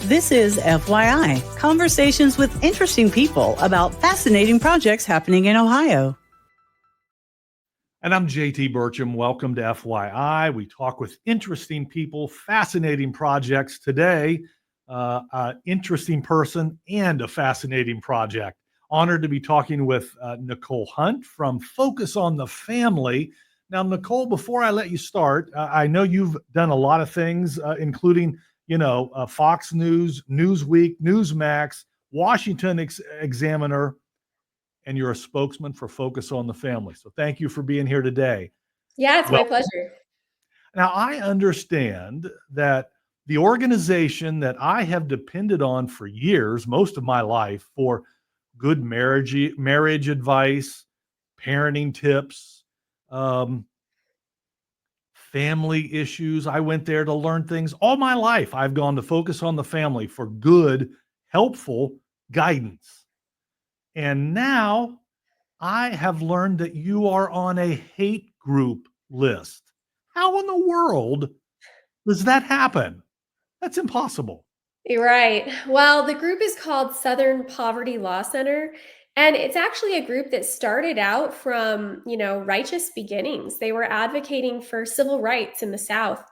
This is FYI, conversations with interesting people about fascinating projects happening in Ohio. And I'm JT Burcham. Welcome to FYI. We talk with interesting people, fascinating projects. Today, interesting person and a fascinating project. Honored to be talking with Nicole Hunt from Focus on the Family. Now, Nicole, before I let you start, I know you've done a lot of things, including, Fox News, Newsweek, Newsmax, Washington Examiner, and you're a spokesman for Focus on the Family. So thank you for being here today. Yeah, it's my pleasure. Now, I understand that the organization that I have depended on for years, most of my life, for good marriage advice, parenting tips, family issues. I went there to learn things. All my life, I've gone to Focus on the Family for good, helpful guidance. And now I have learned that you are on a hate group list. How in the world does that happen? That's impossible. You're right. Well, the group is called Southern Poverty Law Center, and it's actually a group that started out from, righteous beginnings. They were advocating for civil rights in the South,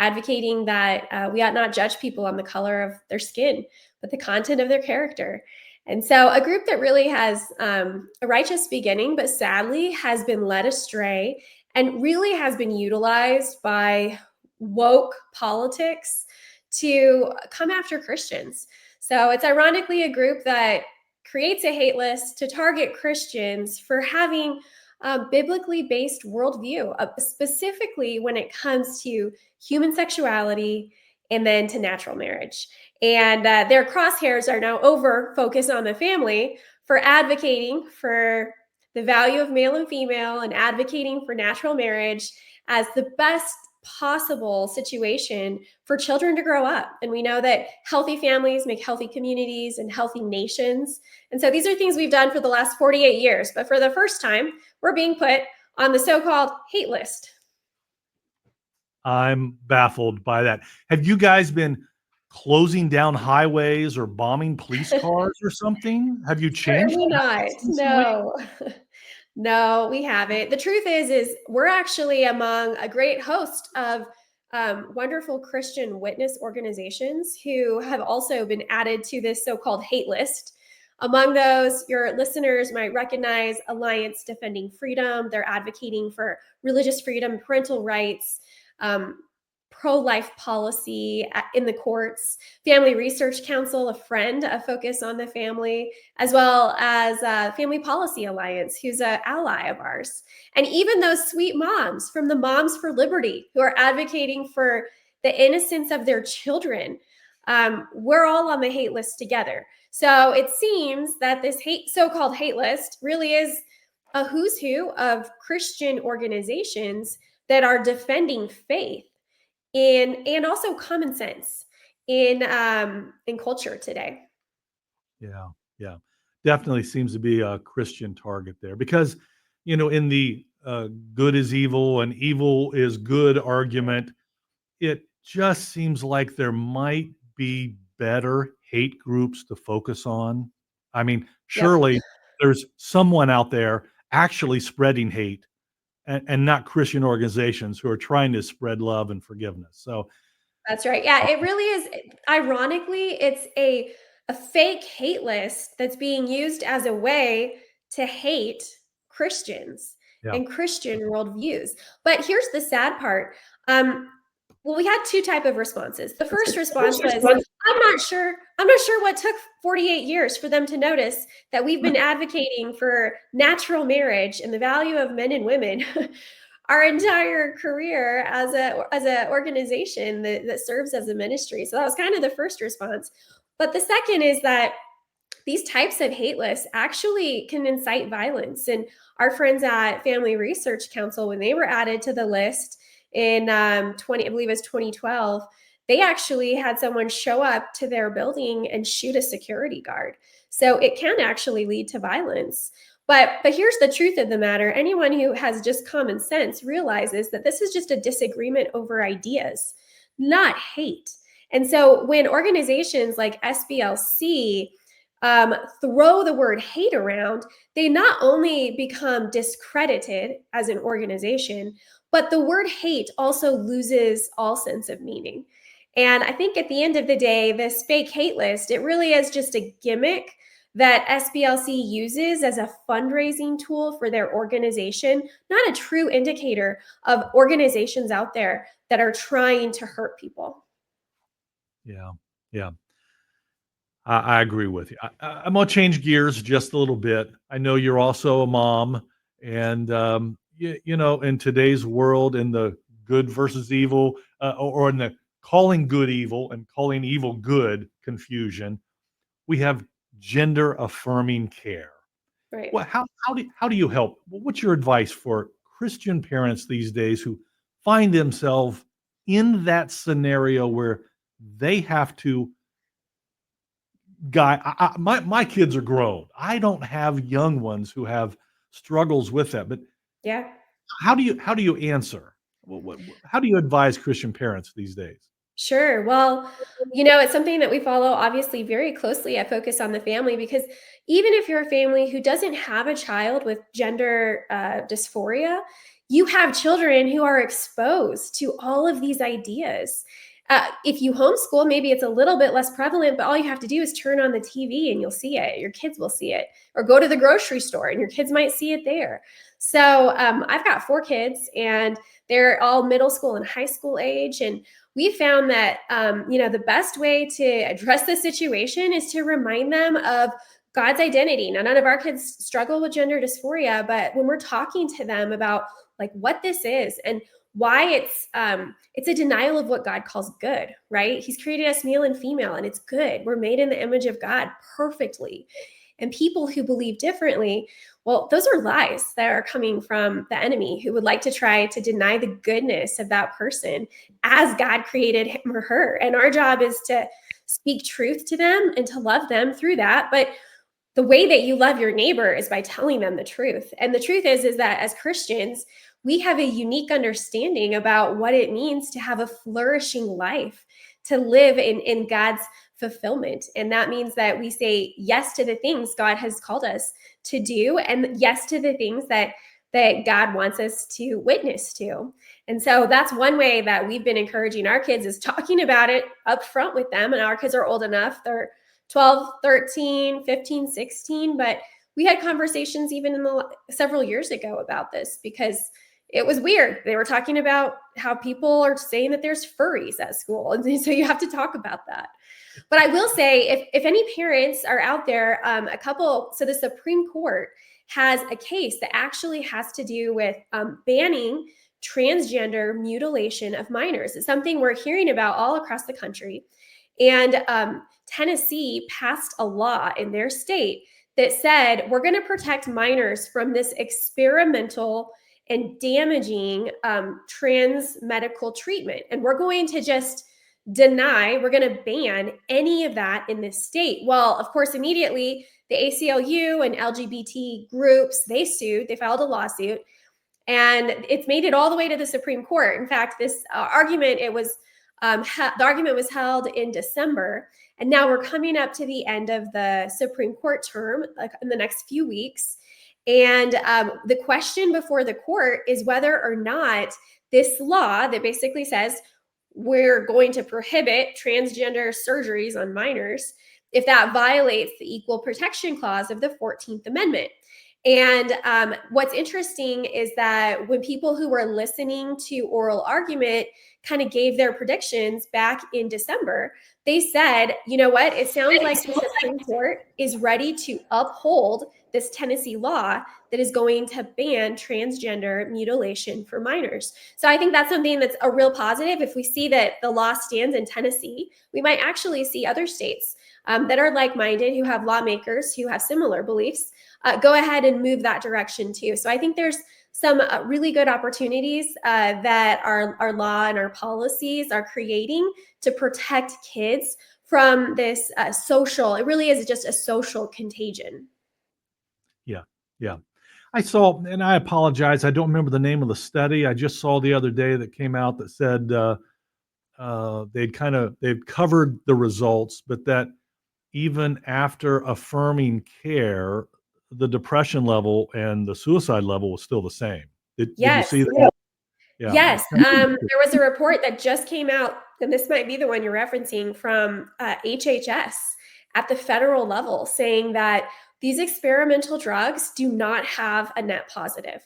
advocating that we ought not judge people on the color of their skin, but the content of their character. And so a group that really has a righteous beginning, but sadly has been led astray and really has been utilized by woke politics to come after Christians. So it's ironically a group that creates a hate list to target Christians for having a biblically based worldview, specifically when it comes to human sexuality and then to natural marriage. And their crosshairs are now over Focus on the Family for advocating for the value of male and female and advocating for natural marriage as the best possible situation for children to grow up. And we know that healthy families make healthy communities and healthy nations. And so these are things we've done for the last 48 years. But for the first time, we're being put on the so-called hate list. I'm baffled by that. Have you guys been closing down highways or bombing police cars or something? Have you changed? Certainly not. No. No, we haven't. The truth is we're actually among a great host of wonderful Christian witness organizations who have also been added to this so-called hate list. Among those, your listeners might recognize Alliance Defending Freedom. They're advocating for religious freedom, parental rights, pro-life policy in the courts, Family Research Council, a friend of Focus on the Family, as well as Family Policy Alliance, who's an ally of ours. And even those sweet moms from the Moms for Liberty who are advocating for the innocence of their children. We're all on the hate list together. So it seems that this so-called hate list really is a who's who of Christian organizations that are defending faith and also common sense in culture today. Yeah. Definitely seems to be a Christian target there because, in the good is evil and evil is good argument, it just seems like there might be better hate groups to focus on. I mean, surely there's someone out there actually spreading hate and not Christian organizations who are trying to spread love and forgiveness. So that's right. Yeah, it really is. Ironically, it's a fake hate list that's being used as a way to hate Christians and Christian worldviews. But here's the sad part. Well, we had two types of responses. The first response was, I'm not sure what took 48 years for them to notice that we've been advocating for natural marriage and the value of men and women our entire career as a organization that serves as a ministry. So that was kind of the first response. But the second is that these types of hate lists actually can incite violence. And our friends at Family Research Council, when they were added to the list in 2012, they actually had someone show up to their building and shoot a security guard. So it can actually lead to violence. But here's the truth of the matter. Anyone who has just common sense realizes that this is just a disagreement over ideas, not hate. And so when organizations like SBLC throw the word hate around, they not only become discredited as an organization, but the word hate also loses all sense of meaning. And I think at the end of the day, this fake hate list, it really is just a gimmick that SBLC uses as a fundraising tool for their organization, not a true indicator of organizations out there that are trying to hurt people. Yeah. Yeah. I agree with you. I'm going to change gears just a little bit. I know you're also a mom, and in today's world, in the good versus evil, or in the calling good evil and calling evil good confusion, we have gender affirming care. Right. Well, how do you help? What's your advice for Christian parents these days who find themselves in that scenario where they have to my kids are grown. I don't have young ones who have struggles with that. But Yeah. how do you answer? How do you advise Christian parents these days? Sure. Well, it's something that we follow obviously very closely at Focus on the Family, because even if you're a family who doesn't have a child with gender dysphoria, you have children who are exposed to all of these ideas. If you homeschool, maybe it's a little bit less prevalent, but all you have to do is turn on the TV and you'll see it. Your kids will see it. Or go to the grocery store and your kids might see it there. So I've got 4 kids, and they're all middle school and high school age. And we found that the best way to address the situation is to remind them of God's identity. Now, none of our kids struggle with gender dysphoria, but when we're talking to them about like what this is and why it's a denial of what God calls good, right? He's created us male and female, and it's good. We're made in the image of God perfectly. And people who believe differently, well, those are lies that are coming from the enemy who would like to try to deny the goodness of that person as God created him or her. And our job is to speak truth to them and to love them through that. But the way that you love your neighbor is by telling them the truth. And the truth is that as Christians, we have a unique understanding about what it means to have a flourishing life, to live in God's fulfillment. And that means that we say yes to the things God has called us to do, and yes to the things that God wants us to witness to. And so that's one way that we've been encouraging our kids, is talking about it up front with them. And our kids are old enough. They're 12, 13, 15, 16. But we had conversations even several years ago about this, because it was weird. They were talking about how people are saying that there's furries at school. And so you have to talk about that. But I will say, if any parents are out there, so the Supreme Court has a case that actually has to do with banning transgender mutilation of minors. It's something we're hearing about all across the country. And Tennessee passed a law in their state that said, we're going to protect minors from this experimental and damaging trans medical treatment. And we're going to just we're going to ban any of that in this state. Well, of course, immediately the ACLU and LGBT groups, they filed a lawsuit, and it's made it all the way to the Supreme Court. In fact, this argument, the argument was held in December, and now we're coming up to the end of the Supreme Court term, like in the next few weeks. And the question before the court is whether or not this law that basically says we're going to prohibit transgender surgeries on minors, if that violates the Equal Protection Clause of the 14th Amendment. And what's interesting is that when people who were listening to oral argument kind of gave their predictions back in December, they said, you know what, it sounds like the Supreme Court is ready to uphold this Tennessee law that is going to ban transgender mutilation for minors. So I think that's something that's a real positive. If we see that the law stands in Tennessee, we might actually see other states that are like-minded, who have lawmakers who have similar beliefs, go ahead and move that direction too. So I think there's some really good opportunities that our law and our policies are creating to protect kids from this it really is just a social contagion. Yeah, yeah. I saw, and I apologize, I don't remember the name of the study. I just saw the other day that came out that said they'd covered the results, but that even after affirming care, the depression level and the suicide level was still the same. Did you Yes. see that? Yeah. Yes, there was a report that just came out, and this might be the one you're referencing from HHS at the federal level, saying that these experimental drugs do not have a net positive.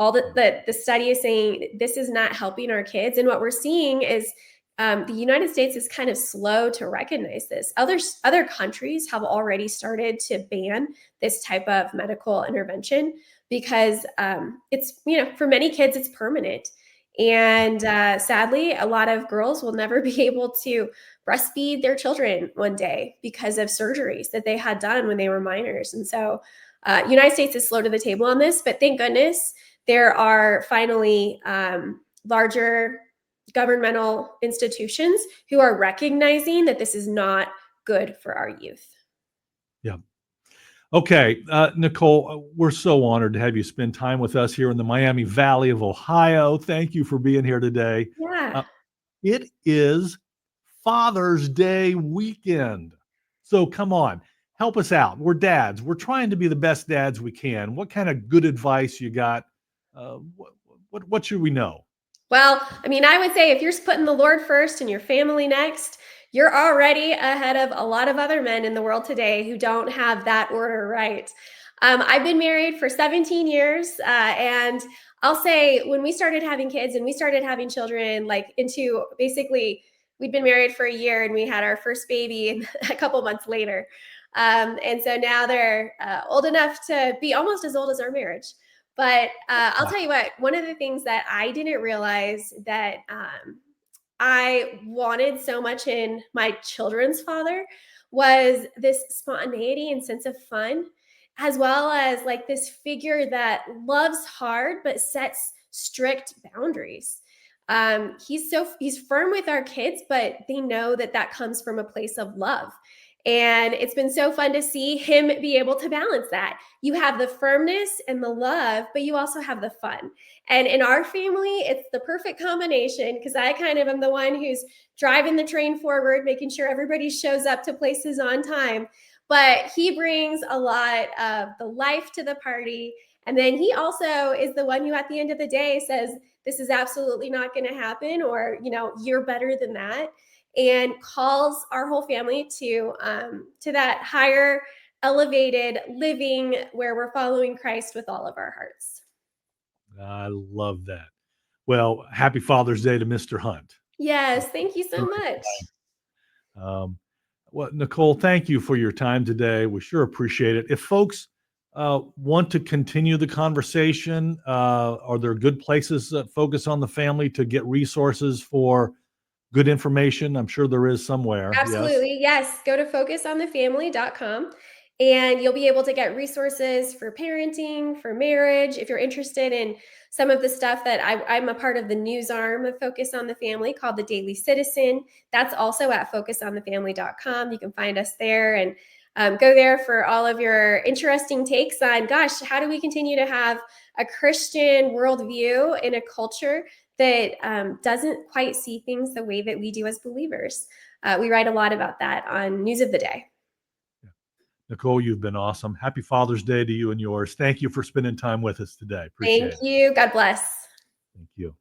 All the study is saying this is not helping our kids, and what we're seeing is the United States is kind of slow to recognize this. Other countries have already started to ban this type of medical intervention because it's for many kids it's permanent. And sadly, a lot of girls will never be able to breastfeed their children one day because of surgeries that they had done when they were minors. And so, United States is slow to the table on this, but thank goodness there are finally larger governmental institutions who are recognizing that this is not good for our youth. Yeah. Okay, Nicole, we're so honored to have you spend time with us here in the Miami Valley of Ohio. Thank you for being here today. Yeah. It is Father's Day weekend. So come on, help us out. We're dads. We're trying to be the best dads we can. What kind of good advice you got? What should we know? Well, I mean, I would say if you're putting the Lord first and your family next, you're already ahead of a lot of other men in the world today who don't have that order right. I've been married for 17 years, and I'll say when we started having kids and we started having children, like into basically, we'd been married for a year and we had our first baby a couple months later. And so now they're old enough to be almost as old as our marriage. But I'll tell you what, one of the things that I didn't realize that I wanted so much in my children's father was this spontaneity and sense of fun, as well as like this figure that loves hard but sets strict boundaries. He's firm with our kids, but they know that that comes from a place of love. And it's been so fun to see him be able to balance that. You have the firmness and the love, but you also have the fun. And in our family, it's the perfect combination because I kind of am the one who's driving the train forward, making sure everybody shows up to places on time. But he brings a lot of the life to the party. And then he also is the one who, at the end of the day, says, this is absolutely not going to happen, or, you're better than that, and calls our whole family to that higher elevated living where we're following Christ with all of our hearts. I love that. Well, happy Father's Day to Mr. Hunt. Yes, thank you so much. Well, Nicole, thank you for your time today. We sure appreciate it. If folks want to continue the conversation, are there good places that focus on the family to get resources for good information? I'm sure there is somewhere. Absolutely. Yes. Go to focusonthefamily.com and you'll be able to get resources for parenting, for marriage. If you're interested in some of the stuff that I'm a part of the news arm of Focus on the Family called The Daily Citizen. That's also at focusonthefamily.com. You can find us there and go there for all of your interesting takes on, gosh, how do we continue to have a Christian worldview in a culture that doesn't quite see things the way that we do as believers. We write a lot about that on News of the Day. Nicole, you've been awesome. Happy Father's Day to you and yours. Thank you for spending time with us today. Appreciate it. Thank you. God bless. Thank you.